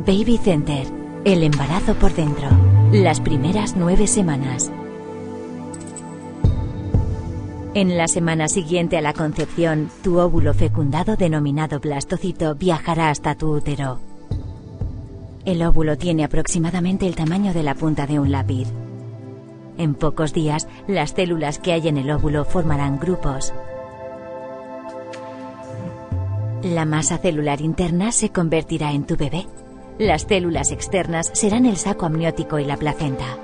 Baby Center. El embarazo por dentro. Las primeras 9 semanas. En la semana siguiente a la concepción, tu óvulo fecundado denominado blastocito viajará hasta tu útero. El óvulo tiene aproximadamente el tamaño de la punta de un lápiz. En pocos días, las células que hay en el óvulo formarán grupos. La masa celular interna se convertirá en tu bebé. Las células externas serán el saco amniótico y la placenta.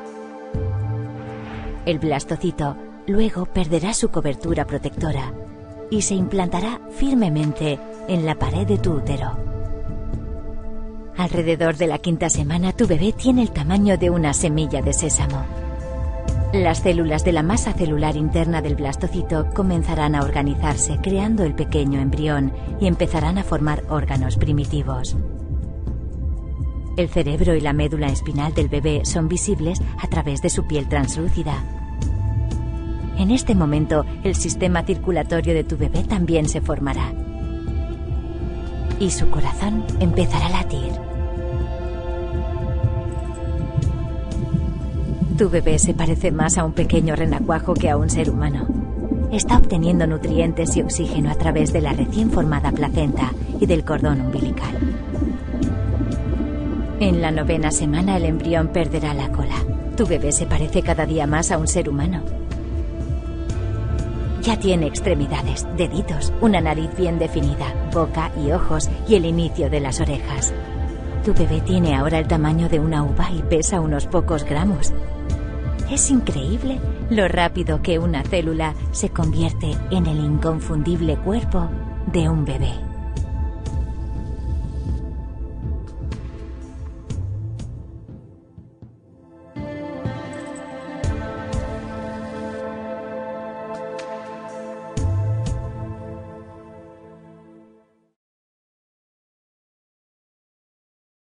El blastocito luego perderá su cobertura protectora y se implantará firmemente en la pared de tu útero. Alrededor de la 5ª semana, tu bebé tiene el tamaño de una semilla de sésamo. Las células de la masa celular interna del blastocito comenzarán a organizarse, creando el pequeño embrión, y empezarán a formar órganos primitivos. El cerebro y la médula espinal del bebé son visibles a través de su piel translúcida. En este momento, el sistema circulatorio de tu bebé también se formará. Y su corazón empezará a latir. Tu bebé se parece más a un pequeño renacuajo que a un ser humano. Está obteniendo nutrientes y oxígeno a través de la recién formada placenta y del cordón umbilical. En la 9ª semana, el embrión perderá la cola. Tu bebé se parece cada día más a un ser humano. Ya tiene extremidades, deditos, una nariz bien definida, boca y ojos y el inicio de las orejas. Tu bebé tiene ahora el tamaño de una uva y pesa unos pocos gramos. Es increíble lo rápido que una célula se convierte en el inconfundible cuerpo de un bebé.